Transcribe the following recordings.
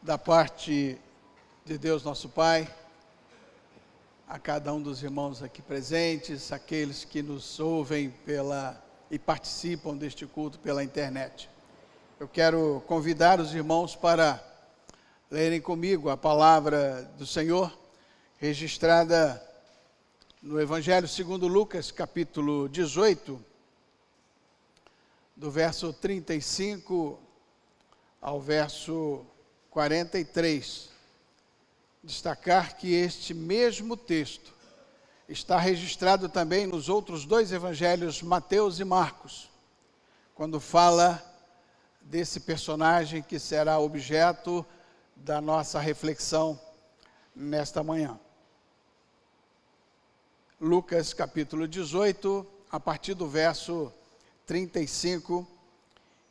Da parte de Deus nosso Pai, a cada um dos irmãos aqui presentes, aqueles que nos ouvem e participam deste culto pela internet. Eu quero convidar os irmãos para lerem comigo a palavra do Senhor, registrada no Evangelho segundo Lucas, capítulo 18, do verso 35 ao verso 43. Destacar que este mesmo texto está registrado também nos outros dois evangelhos, Mateus e Marcos, quando fala desse personagem que será objeto da nossa reflexão nesta manhã. Lucas capítulo 18, a partir do verso 35,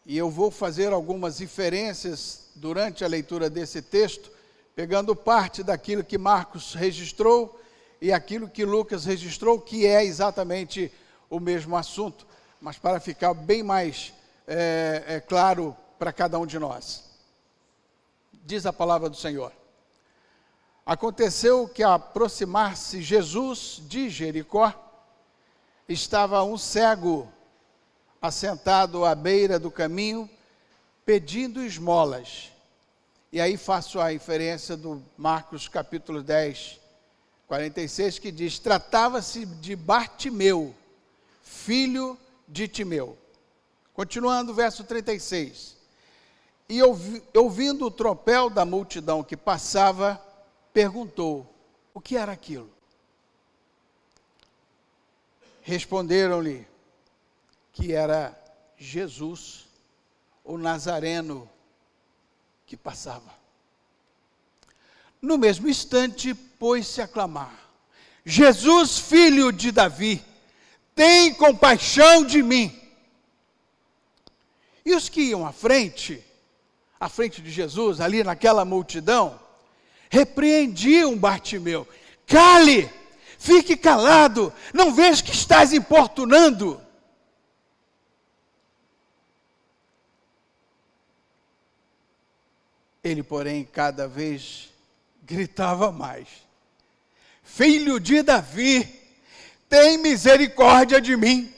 e eu vou fazer algumas inferências durante a leitura desse texto, pegando parte daquilo que Marcos registrou e aquilo que Lucas registrou, que é exatamente o mesmo assunto, mas para ficar bem mais claro para cada um de nós. Diz a palavra do Senhor: aconteceu que, ao aproximar-se Jesus de Jericó, estava um cego assentado à beira do caminho, pedindo esmolas. E aí faço a inferência do Marcos capítulo 10, 46, que diz: tratava-se de Bartimeu, filho de Timeu. Continuando, verso 36. E ouvindo o tropel da multidão que passava, perguntou: o que era aquilo? Responderam-lhe que era Jesus, o Nazareno, que passava. No mesmo instante, pôs-se a clamar: Jesus, filho de Davi, tem compaixão de mim. E os que iam à frente de Jesus, ali naquela multidão, repreendiam Bartimeu: cale, fique calado, não vês que estás importunando? Ele, porém, cada vez gritava mais: filho de Davi, tem misericórdia de mim.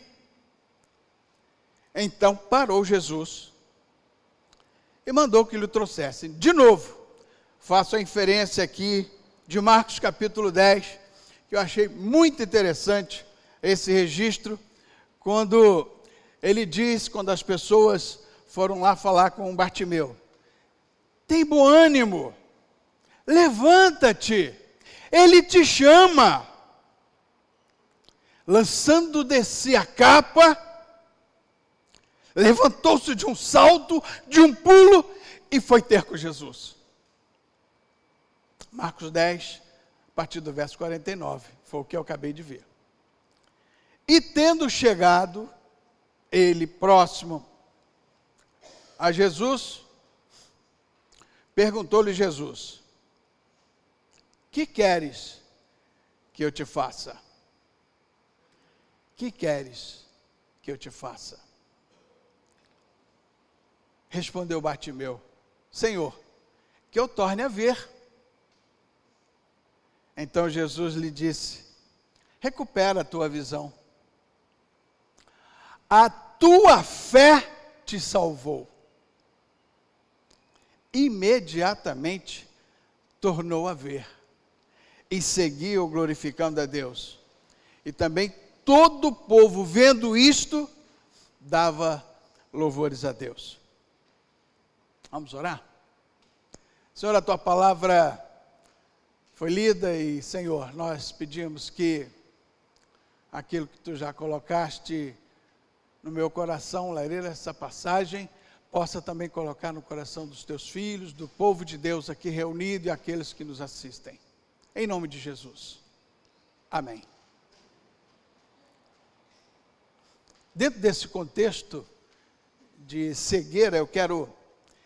Então parou Jesus e mandou que lhe trouxessem. De novo, faço a inferência aqui de Marcos capítulo 10, que eu achei muito interessante esse registro, quando ele diz, quando as pessoas foram lá falar com Bartimeu: tem bom ânimo, levanta-te, ele te chama. Lançando de si a capa, levantou-se de um salto, de um pulo, e foi ter com Jesus. Marcos 10, a partir do verso 49, foi o que eu acabei de ver. E tendo chegado, ele próximo a Jesus, perguntou-lhe Jesus: que queres que eu te faça? Que queres que eu te faça? Respondeu Bartimeu: Senhor, que eu torne a ver. Então Jesus lhe disse: recupera a tua visão. A tua fé te salvou. Imediatamente tornou a ver e seguiu glorificando a Deus. E também todo o povo, vendo isto, dava louvores a Deus. Vamos orar? Senhor, a tua palavra foi lida e, Senhor, nós pedimos que aquilo que tu já colocaste no meu coração, ler essa passagem, possa também colocar no coração dos teus filhos, do povo de Deus aqui reunido e aqueles que nos assistem. Em nome de Jesus. Amém. Dentro desse contexto de cegueira, eu quero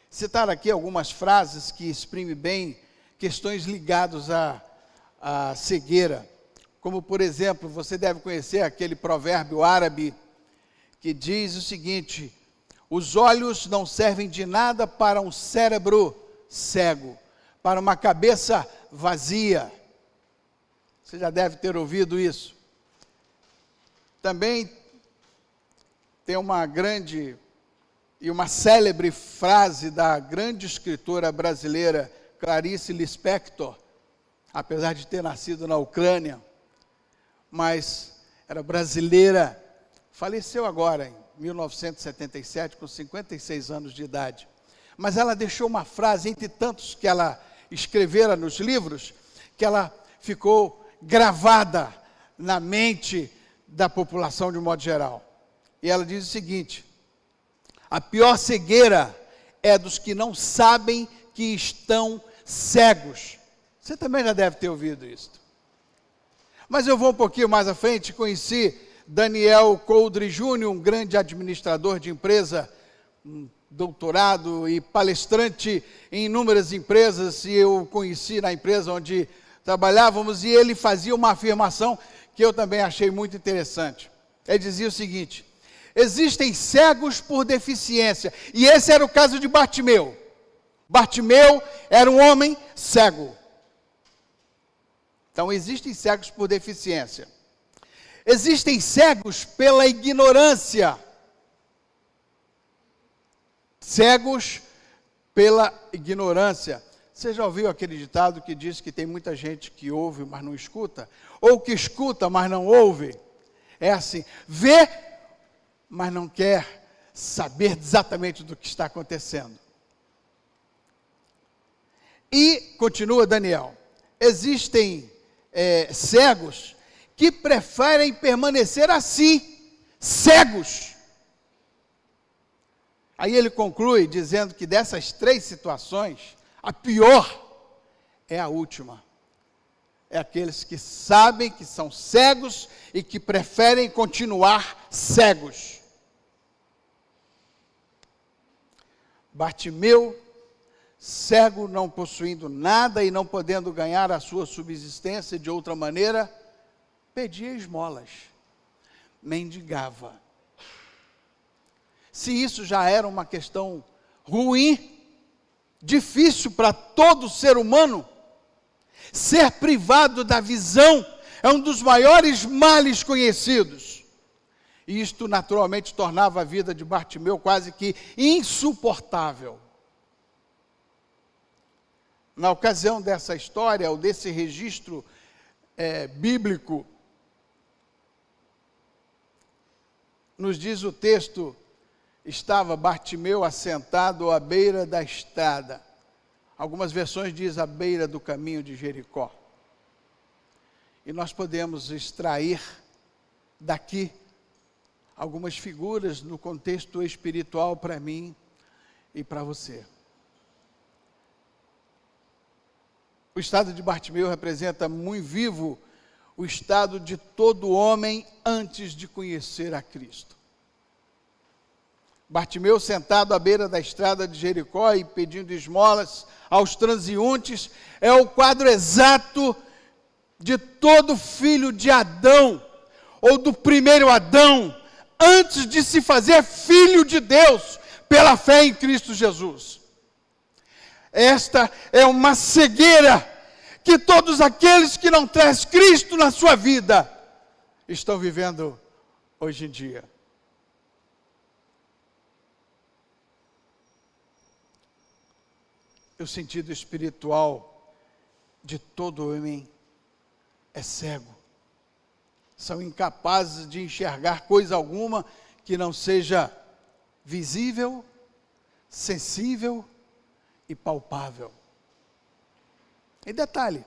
citar aqui algumas frases que exprimem bem questões ligadas à cegueira. Como, por exemplo, você deve conhecer aquele provérbio árabe que diz o seguinte: os olhos não servem de nada para um cérebro cego, para uma cabeça vazia. Você já deve ter ouvido isso. Também tem uma grande e uma célebre frase da grande escritora brasileira Clarice Lispector, apesar de ter nascido na Ucrânia, mas era brasileira, faleceu agora em 1977, com 56 anos de idade. Mas ela deixou uma frase, entre tantos que ela escrevera nos livros, que ela ficou gravada na mente da população de um modo geral. E ela diz o seguinte: a pior cegueira é dos que não sabem que estão cegos. Você também já deve ter ouvido isso. Mas eu vou um pouquinho mais à frente, conheci Daniel Coldre Jr., um grande administrador de empresa, um doutorado e palestrante em inúmeras empresas, e eu o conheci na empresa onde trabalhávamos, e ele fazia uma afirmação que eu também achei muito interessante. Ele dizia o seguinte: existem cegos por deficiência, e esse era o caso de Bartimeu. Bartimeu era um homem cego. Então, existem cegos por deficiência. Existem cegos pela ignorância. Cegos pela ignorância. Você já ouviu aquele ditado que diz que tem muita gente que ouve, mas não escuta? Ou que escuta, mas não ouve? É assim, vê, mas não quer saber exatamente do que está acontecendo. E, continua Daniel, existem cegos que preferem permanecer assim, cegos. Aí ele conclui dizendo que dessas três situações, a pior é a última. É aqueles que sabem que são cegos e que preferem continuar cegos. Bartimeu, cego, não possuindo nada e não podendo ganhar a sua subsistência de outra maneira, pedia esmolas, mendigava. Se isso já era uma questão ruim, difícil para todo ser humano, ser privado da visão é um dos maiores males conhecidos. E isto naturalmente tornava a vida de Bartimeu quase que insuportável. Na ocasião dessa história, ou desse registro bíblico, nos diz o texto, estava Bartimeu assentado à beira da estrada. Algumas versões dizem à beira do caminho de Jericó. E nós podemos extrair daqui algumas figuras no contexto espiritual para mim e para você. O estado de Bartimeu representa muito vivo o estado de todo homem antes de conhecer a Cristo. Bartimeu, sentado à beira da estrada de Jericó e pedindo esmolas aos transeuntes, é o quadro exato de todo filho de Adão, ou do primeiro Adão, antes de se fazer filho de Deus, pela fé em Cristo Jesus. Esta é uma cegueira que todos aqueles que não trazem Cristo na sua vida estão vivendo hoje em dia. O sentido espiritual de todo homem é cego. São incapazes de enxergar coisa alguma que não seja visível, sensível e palpável. E detalhe,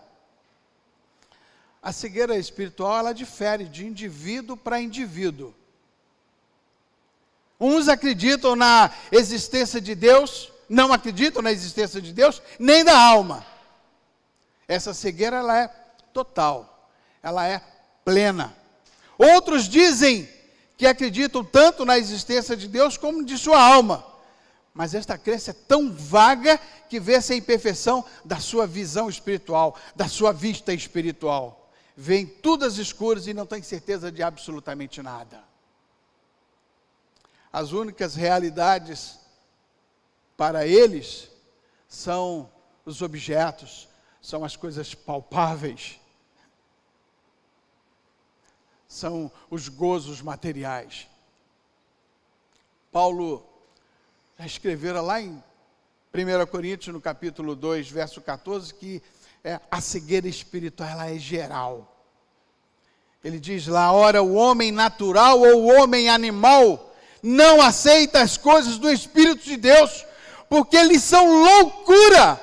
a cegueira espiritual, ela difere de indivíduo para indivíduo. Uns acreditam na existência de Deus, não acreditam na existência de Deus, nem da alma. Essa cegueira, ela é total, ela é plena. Outros dizem que acreditam tanto na existência de Deus como de sua alma. Mas esta crença é tão vaga que vê-se a imperfeição da sua visão espiritual, da sua vista espiritual. Vêem tudo às escuras e não tem certeza de absolutamente nada. As únicas realidades para eles são os objetos, são as coisas palpáveis, são os gozos materiais. Paulo já escrevera lá em 1 Coríntios, no capítulo 2, verso 14, que a cegueira espiritual ela é geral. Ele diz lá: ora, o homem natural ou o homem animal não aceita as coisas do Espírito de Deus, porque eles são loucura,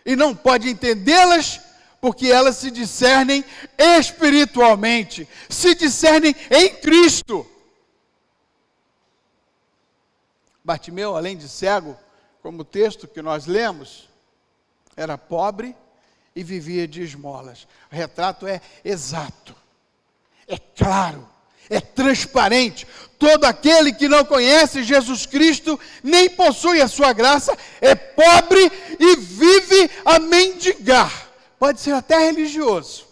e não pode entendê-las, porque elas se discernem espiritualmente, se discernem em Cristo. Bartimeu, além de cego, como o texto que nós lemos, era pobre e vivia de esmolas. O retrato é exato, é claro, é transparente. Todo aquele que não conhece Jesus Cristo, nem possui a sua graça, é pobre e vive a mendigar. Pode ser até religioso.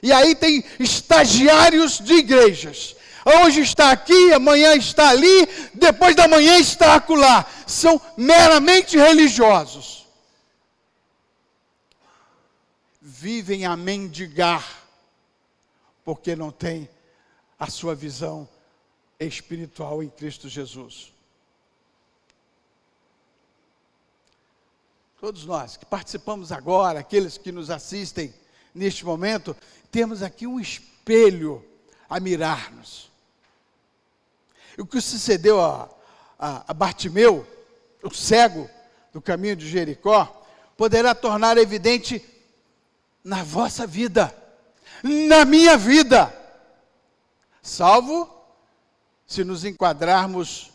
E aí tem estagiários de igrejas. Hoje está aqui, amanhã está ali, depois da manhã está acolá. São meramente religiosos. Vivem a mendigar, porque não têm a sua visão espiritual em Cristo Jesus. Todos nós que participamos agora, aqueles que nos assistem neste momento, temos aqui um espelho a mirar-nos. O que sucedeu a Bartimeu, o cego do caminho de Jericó, poderá tornar evidente na vossa vida, na minha vida, salvo se nos enquadrarmos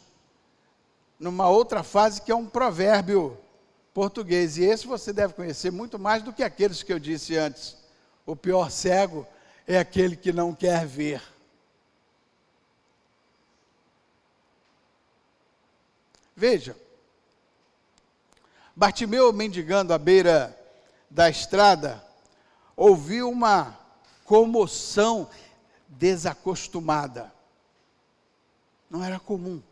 numa outra fase que é um provérbio português, e esse você deve conhecer muito mais do que aqueles que eu disse antes. O pior cego é aquele que não quer ver. Veja, Bartimeu, mendigando à beira da estrada, ouviu uma comoção desacostumada. Não era comum.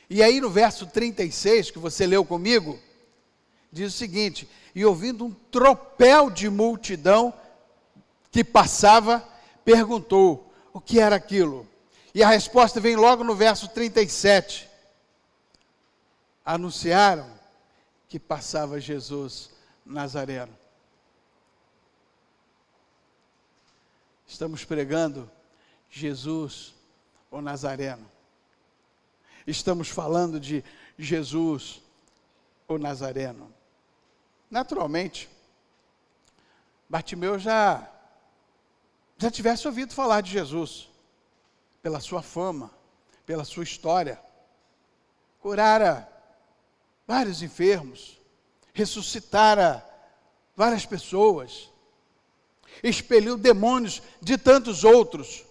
E aí no verso 36, que você leu comigo, diz o seguinte: e ouvindo um tropel de multidão que passava, perguntou o que era aquilo. E a resposta vem logo no verso 37. Anunciaram que passava Jesus Nazareno. Estamos pregando Jesus, o Nazareno. Estamos falando de Jesus, o Nazareno. Naturalmente, Bartimeu já tivesse ouvido falar de Jesus, pela sua fama, pela sua história. Curara vários enfermos, ressuscitara várias pessoas, expeliu demônios de tantos outros.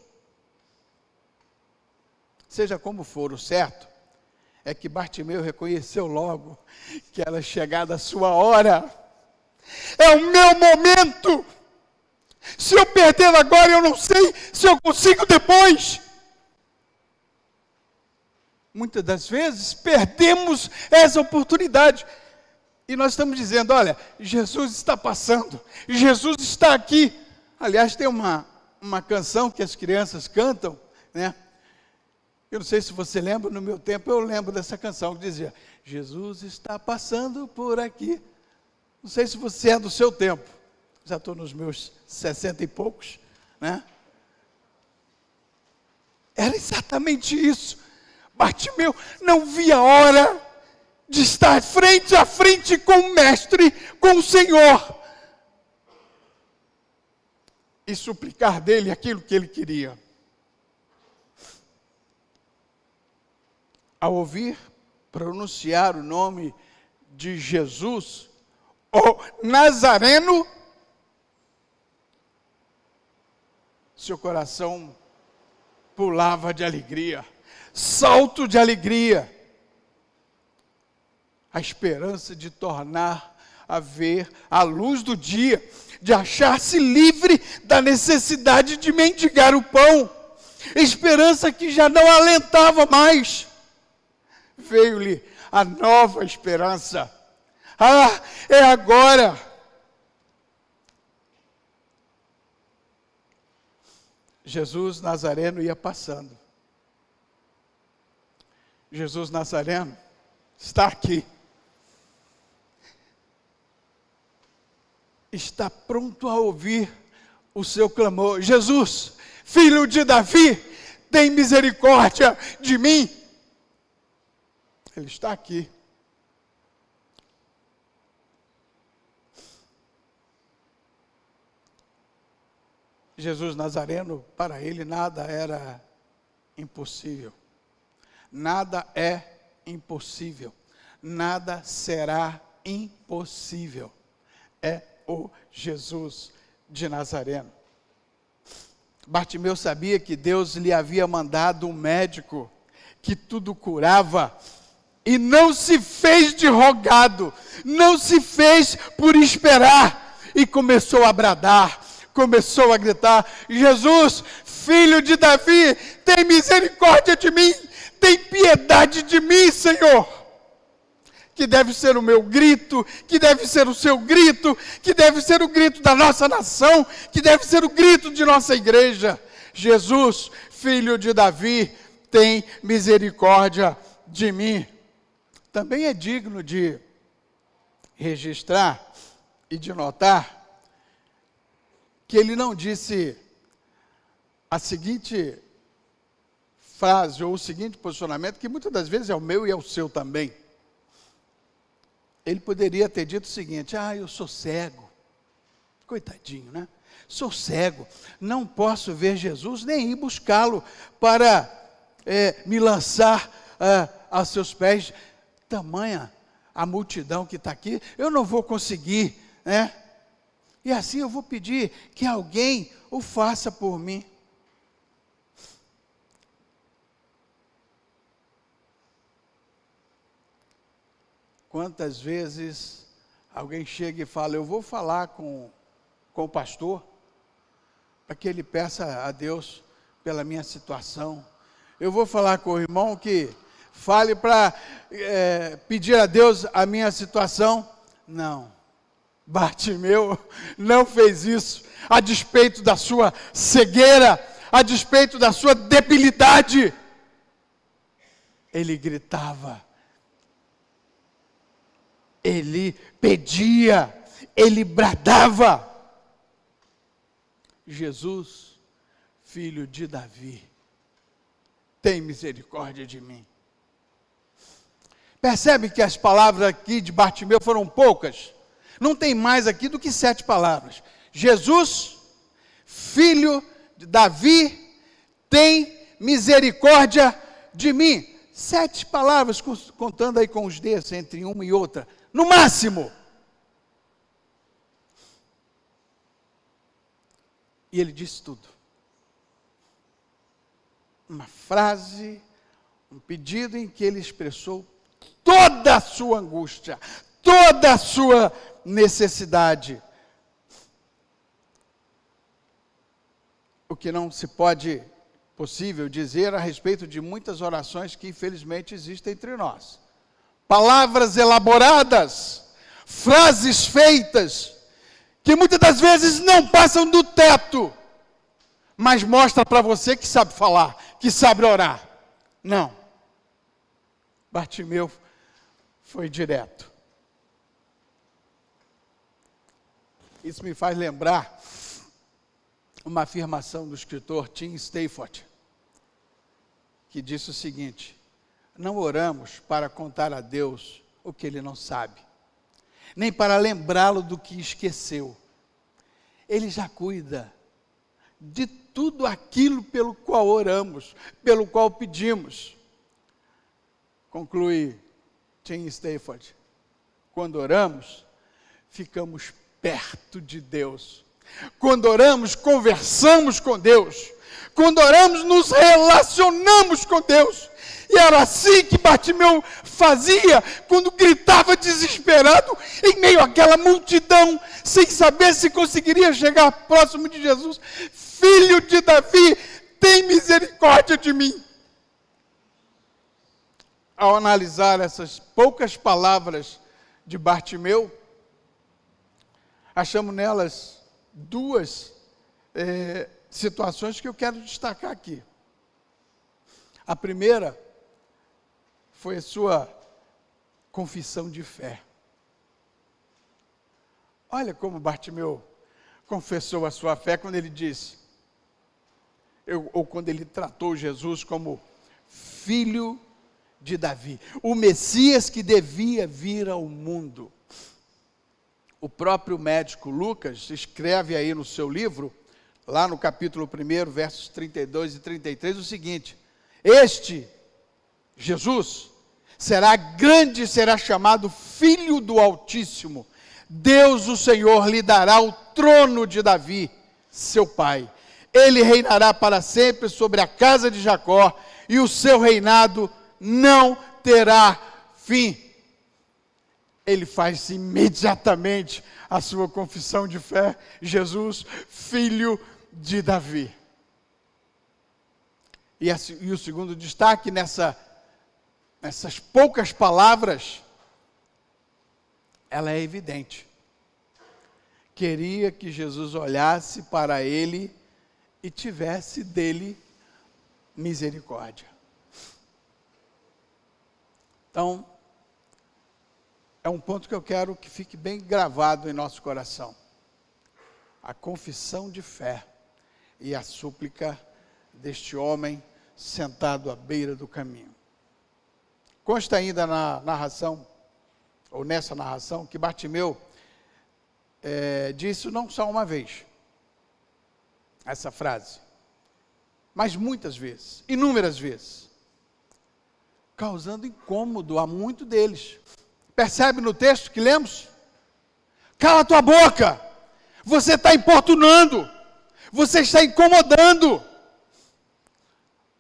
Seja como for, o certo é que Bartimeu reconheceu logo que era chegada a sua hora. É o meu momento. Se eu perder agora, eu não sei se eu consigo depois. Muitas das vezes perdemos essa oportunidade. E nós estamos dizendo: olha, Jesus está passando, Jesus está aqui. Aliás, tem uma canção que as crianças cantam, né? Eu não sei se você lembra, no meu tempo eu lembro dessa canção que dizia: Jesus está passando por aqui. Não sei se você é do seu tempo, já estou nos meus 60 e poucos, né? Era exatamente isso. Bartimeu não via a hora de estar frente a frente com o Mestre, com o Senhor, e suplicar dele aquilo que ele queria. Ao ouvir pronunciar o nome de Jesus, o Nazareno, seu coração pulava de alegria, salto de alegria, a esperança de tornar a ver a luz do dia, de achar-se livre da necessidade de mendigar o pão, esperança que já não alentava mais. Veio-lhe a nova esperança. Ah, é agora. Jesus Nazareno ia passando. Jesus Nazareno está aqui. Está pronto a ouvir o seu clamor. Jesus, filho de Davi, tem misericórdia de mim. Ele está aqui. Jesus Nazareno, para ele nada era impossível. Nada é impossível. Nada será impossível. É o Jesus de Nazareno. Bartimeu sabia que Deus lhe havia mandado um médico que tudo curava, e não se fez de rogado, não se fez por esperar, e começou a bradar, começou a gritar: Jesus, filho de Davi, tem misericórdia de mim, tem piedade de mim, Senhor. Que deve ser o meu grito, que deve ser o seu grito, que deve ser o grito da nossa nação, que deve ser o grito de nossa igreja. Jesus, filho de Davi, tem misericórdia de mim. Também é digno de registrar e de notar que ele não disse a seguinte frase ou o seguinte posicionamento, que muitas das vezes é o meu e é o seu também. Ele poderia ter dito o seguinte: eu sou cego. Coitadinho, né? Sou cego, não posso ver Jesus, nem ir buscá-lo para me lançar aos seus pés. Tamanha a multidão que está aqui, eu não vou conseguir, né? E assim eu vou pedir que alguém o faça por mim. Quantas vezes alguém chega e fala: eu vou falar com o pastor, para que ele peça a Deus pela minha situação. Eu vou falar com o irmão que fale para pedir a Deus a minha situação. Não, Bartimeu não fez isso, a despeito da sua cegueira, a despeito da sua debilidade. Ele gritava, ele pedia, ele bradava: Jesus, filho de Davi, tem misericórdia de mim. Percebe que as palavras aqui de Bartimeu foram poucas? Não tem mais aqui do que 7 palavras. Jesus, filho de Davi, tem misericórdia de mim. 7 palavras, contando aí com os dedos, entre uma e outra, no máximo. E ele disse tudo. Uma frase, um pedido em que ele expressou toda a sua angústia, toda a sua necessidade. O que não se pode possível dizer a respeito de muitas orações que infelizmente existem entre nós. Palavras elaboradas, frases feitas, que muitas das vezes não passam do teto, mas mostra para você que sabe falar, que sabe orar. Não. Bartimeu foi direto. Isso me faz lembrar uma afirmação do escritor Tim Stafford, que disse o seguinte: não oramos para contar a Deus o que Ele não sabe, nem para lembrá-lo do que esqueceu. Ele já cuida de tudo aquilo pelo qual oramos, pelo qual pedimos. Conclui Tim Stafford: quando oramos, ficamos perto de Deus. Quando oramos, conversamos com Deus. Quando oramos, nos relacionamos com Deus. E era assim que Bartimeu fazia, quando gritava desesperado, em meio àquela multidão, sem saber se conseguiria chegar próximo de Jesus: filho de Davi, tem misericórdia de mim. ao analisar essas poucas palavras de Bartimeu, achamos nelas duas situações que eu quero destacar aqui. A primeira foi a sua confissão de fé. Olha como Bartimeu confessou a sua fé quando ele disse, ou quando ele tratou Jesus como filho de Davi, o Messias que devia vir ao mundo. O próprio médico Lucas escreve aí no seu livro, lá no capítulo 1, versos 32 e 33, o seguinte: este, Jesus, será grande e será chamado Filho do Altíssimo. Deus, o Senhor, lhe dará o trono de Davi, seu pai. Ele reinará para sempre sobre a casa de Jacó, e o seu reinado não terá fim. Ele faz imediatamente a sua confissão de fé: Jesus, filho de Davi. E o segundo destaque nessas poucas palavras, ela é evidente. Queria que Jesus olhasse para ele e tivesse dele misericórdia. Então, é um ponto que eu quero que fique bem gravado em nosso coração. A confissão de fé e a súplica deste homem sentado à beira do caminho. Consta ainda na narração, ou nessa narração, que Bartimeu disse não só uma vez essa frase, mas muitas vezes, inúmeras vezes, causando incômodo a muitos deles. Percebe no texto que lemos? Cala tua boca, você está importunando, você está incomodando.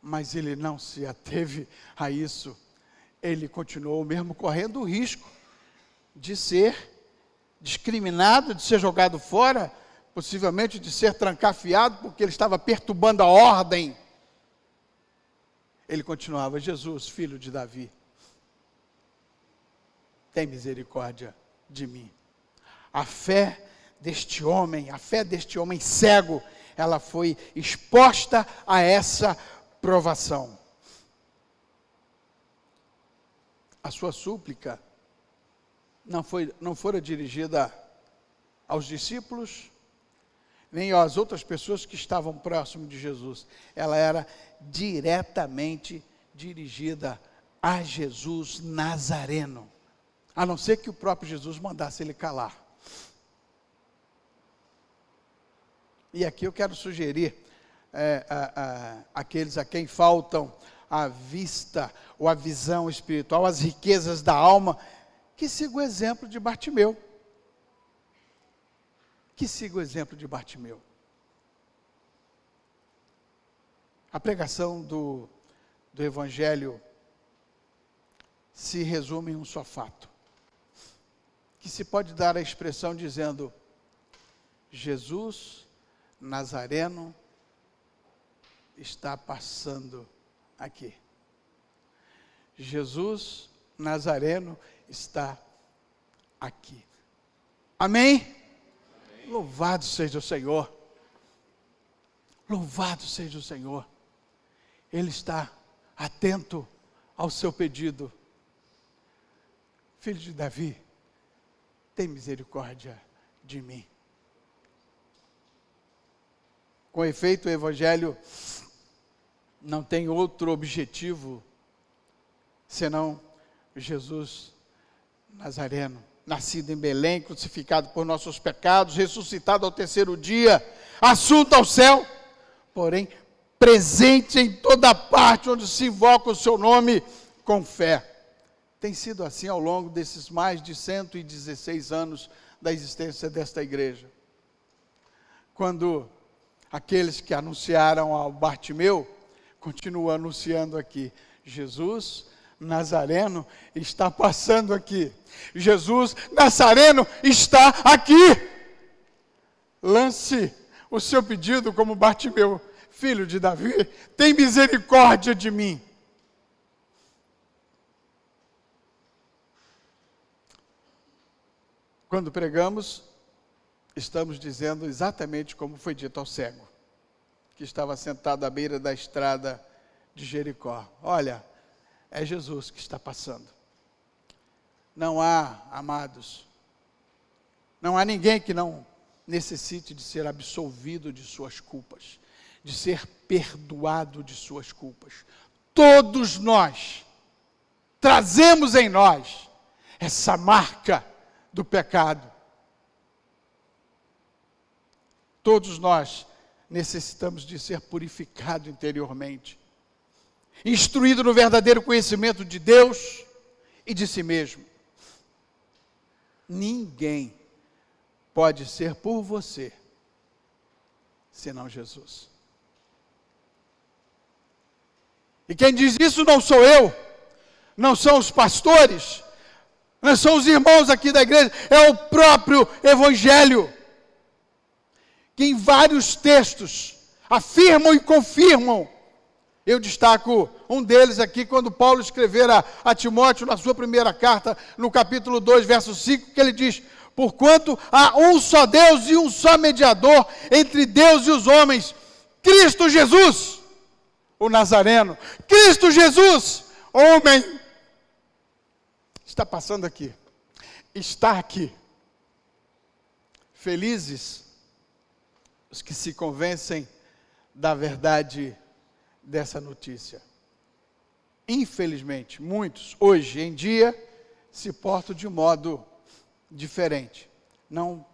Mas ele não se ateve a isso, ele continuou mesmo correndo o risco de ser discriminado, de ser jogado fora, possivelmente de ser trancafiado, porque ele estava perturbando a ordem. Ele continuava: Jesus, filho de Davi, tem misericórdia de mim. A fé deste homem cego, ela foi exposta a essa provação. A sua súplica não fora dirigida aos discípulos, nem às outras pessoas que estavam próximos de Jesus. Ela era diretamente dirigida a Jesus Nazareno, a não ser que o próprio Jesus mandasse ele calar. E aqui eu quero sugerir aqueles a quem faltam a vista ou a visão espiritual, as riquezas da alma, que siga o exemplo de Bartimeu. Que siga o exemplo de Bartimeu. A pregação do Evangelho se resume em um só fato, que se pode dar a expressão dizendo: Jesus Nazareno está passando aqui. Jesus Nazareno está aqui. Amém? Amém? Louvado seja o Senhor. Louvado seja o Senhor. Ele está atento ao seu pedido. Filho de Davi, tem misericórdia de mim. Com efeito, o Evangelho não tem outro objetivo senão Jesus Nazareno, nascido em Belém, crucificado por nossos pecados, ressuscitado ao terceiro dia, assunto ao céu, porém presente em toda parte onde se invoca o seu nome com fé. Tem sido assim ao longo desses mais de 116 anos da existência desta igreja. Quando aqueles que anunciaram ao Bartimeu continuam anunciando aqui: Jesus Nazareno está passando aqui. Jesus Nazareno está aqui. Lance o seu pedido como Bartimeu: filho de Davi, tem misericórdia de mim. Quando pregamos, estamos dizendo exatamente como foi dito ao cego, que estava sentado à beira da estrada de Jericó. Olha, é Jesus que está passando. Não há, amados, não há ninguém que não necessite de ser absolvido de suas culpas, de ser perdoado de suas culpas. Todos nós trazemos em nós essa marca do pecado. Todos nós necessitamos de ser purificado interiormente, instruído no verdadeiro conhecimento de Deus e de si mesmo. Ninguém pode ser por você, senão Jesus. E quem diz isso não sou eu, não são os pastores, não são os irmãos aqui da igreja, é o próprio Evangelho, que em vários textos afirmam e confirmam. Eu destaco um deles aqui, quando Paulo escrevera a Timóteo, na sua primeira carta, no capítulo 2, verso 5, que ele diz: porquanto há um só Deus e um só mediador entre Deus e os homens, Cristo Jesus, o Nazareno. Cristo Jesus, homem, está passando aqui, está aqui. Felizes os que se convencem da verdade dessa notícia. Infelizmente, muitos, hoje em dia, se portam de modo diferente. Não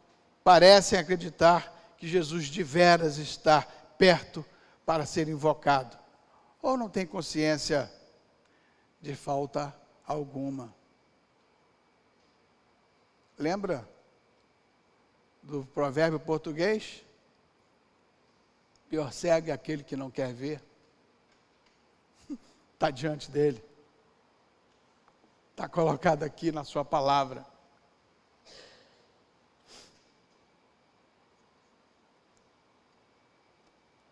parecem acreditar que Jesus de veras está perto para ser invocado. Ou não tem consciência de falta alguma. Lembra do provérbio português? Pior cego é aquele que não quer ver. Está diante dele. Está colocado aqui na sua palavra.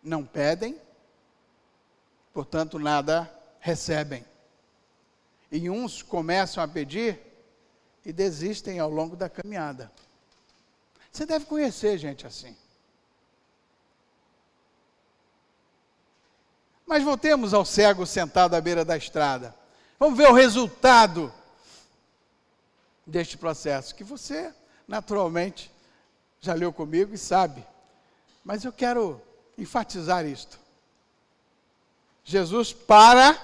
Não pedem, portanto nada recebem. E uns começam a pedir e desistem ao longo da caminhada. Você deve conhecer gente assim. Mas voltemos ao cego sentado à beira da estrada. Vamos ver o resultado deste processo, que você, naturalmente, já leu comigo e sabe. Mas eu quero enfatizar isto. Jesus para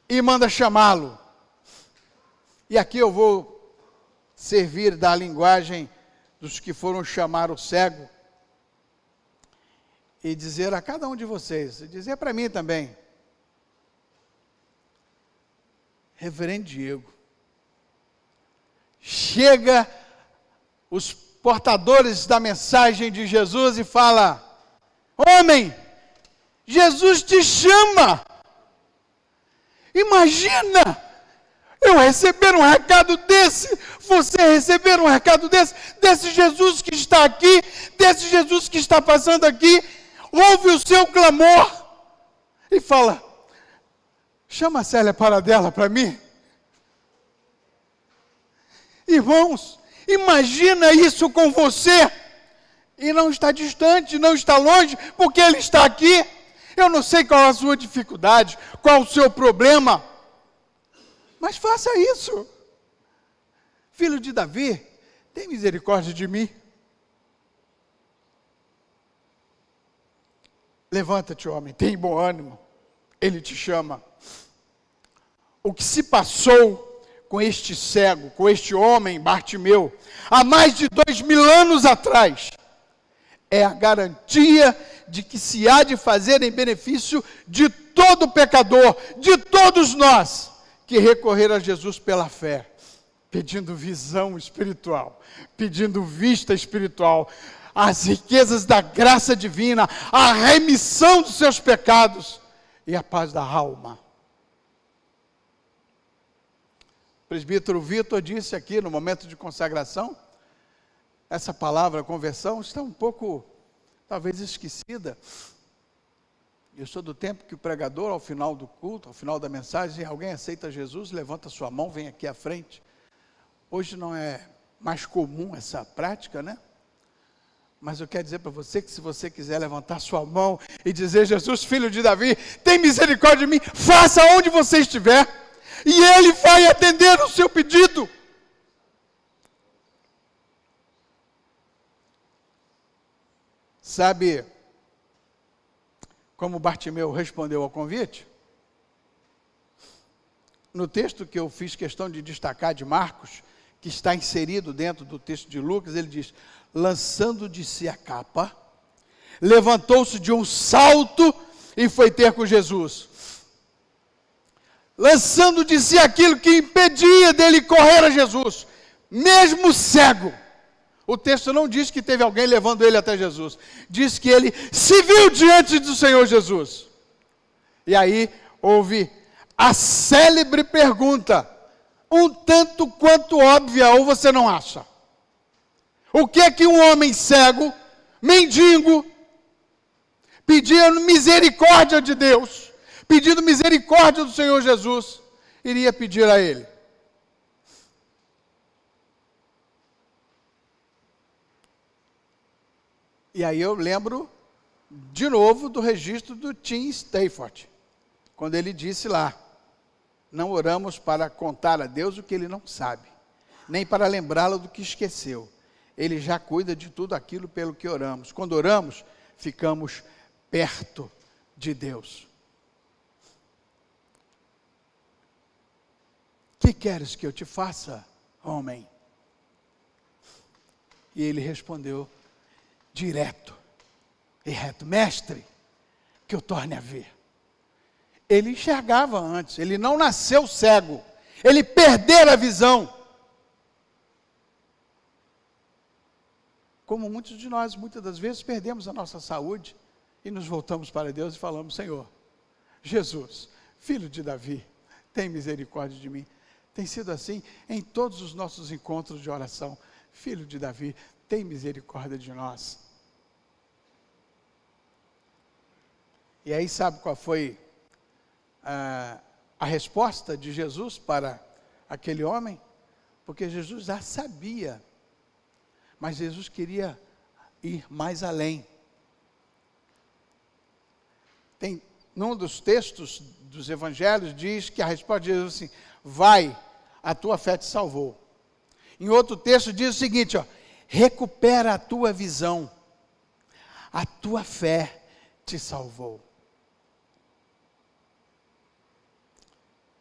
e manda chamá-lo. E aqui eu vou servir da linguagem dos que foram chamar o cego e dizer a cada um de vocês, e dizer para mim também: Reverendo Diego, chega os portadores da mensagem de Jesus e fala: homem, Jesus te chama. Imagina eu receber um recado desse, você receber um recado desse Jesus que está aqui, desse Jesus que está passando aqui, ouve o seu clamor e fala: chama a Célia Paradela para mim. Irmãos, imagina isso com você, e não está distante, não está longe, porque Ele está aqui. Eu não sei qual a sua dificuldade, qual o seu problema, mas faça isso. Filho de Davi, tem misericórdia de mim. Levanta-te, homem, tem bom ânimo, Ele te chama. O que se passou com este cego, com este homem, Bartimeu, há mais de 2000 anos atrás, é a garantia de que se há de fazer em benefício de todo pecador, de todos nós, que recorrer a Jesus pela fé, pedindo visão espiritual, pedindo vista espiritual, as riquezas da graça divina, a remissão dos seus pecados e a paz da alma. O presbítero Vitor disse aqui no momento de consagração, essa palavra conversão está um pouco, talvez, esquecida. Eu sou do tempo que o pregador, ao final do culto, ao final da mensagem, alguém aceita Jesus, levanta sua mão, vem aqui à frente. Hoje não é mais comum essa prática, né? Mas eu quero dizer para você que se você quiser levantar sua mão e dizer: Jesus, filho de Davi, tem misericórdia de mim, faça onde você estiver, e Ele vai atender o seu pedido. Sabe como Bartimeu respondeu ao convite? No texto que eu fiz questão de destacar de Marcos, que está inserido dentro do texto de Lucas, ele diz: lançando de si a capa, levantou-se de um salto e foi ter com Jesus. Lançando de si aquilo que impedia dele correr a Jesus, mesmo cego. O texto não diz que teve alguém levando ele até Jesus, diz que ele se viu diante do Senhor Jesus. E aí houve a célebre pergunta, um tanto quanto óbvia, ou você não acha? O que é que um homem cego, mendigo, pedindo misericórdia de Deus, pedindo misericórdia do Senhor Jesus, iria pedir a Ele? E aí eu lembro, de novo, do registro do Tim Stafford, quando ele disse lá: não oramos para contar a Deus o que Ele não sabe, nem para lembrá-lo do que esqueceu. Ele já cuida de tudo aquilo pelo que oramos. Quando oramos, ficamos perto de Deus. Que queres que eu te faça, homem? E ele respondeu direto e reto: mestre, que eu torne a ver. Ele enxergava antes, ele não nasceu cego, ele perdera a visão. Como muitos de nós, muitas das vezes, perdemos a nossa saúde e nos voltamos para Deus e falamos: Senhor, Jesus, filho de Davi, tem misericórdia de mim. Tem sido assim em todos os nossos encontros de oração. Filho de Davi, tem misericórdia de nós. E aí sabe qual foi a resposta de Jesus para aquele homem? Porque Jesus já sabia, mas Jesus queria ir mais além. Tem, num dos textos dos evangelhos, diz que a resposta de Jesus é assim: vai, a tua fé te salvou. Em outro texto diz o seguinte, ó: recupera a tua visão, a tua fé te salvou.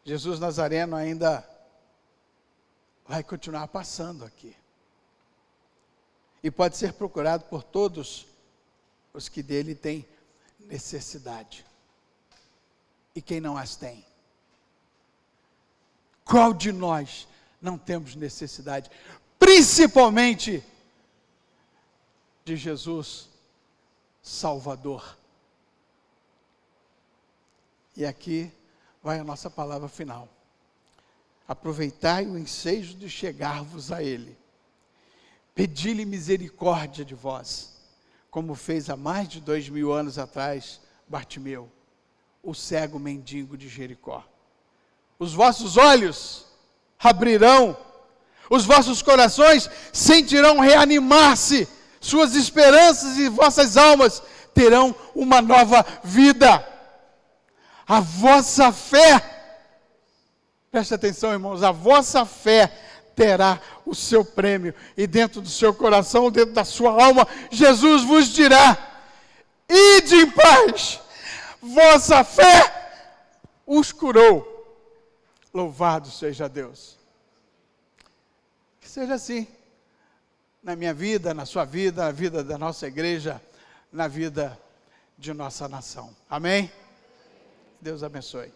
Jesus Nazareno ainda vai continuar passando aqui. E pode ser procurado por todos os que dele têm necessidade. E quem não as tem? Qual de nós não temos necessidade? Principalmente de Jesus Salvador. E aqui vai a nossa palavra final. Aproveitai o ensejo de chegar-vos a Ele. Pedi-lhe misericórdia de vós, como fez há mais de 2000 anos atrás Bartimeu, o cego mendigo de Jericó. Os vossos olhos abrirão, os vossos corações sentirão reanimar-se, suas esperanças e vossas almas terão uma nova vida. A vossa fé, preste atenção, irmãos, a vossa fé terá o seu prêmio, e dentro do seu coração, dentro da sua alma, Jesus vos dirá: ide em paz, vossa fé os curou. Louvado seja Deus. Que seja assim, na minha vida, na sua vida, na vida da nossa igreja, na vida de nossa nação. Amém? Deus abençoe.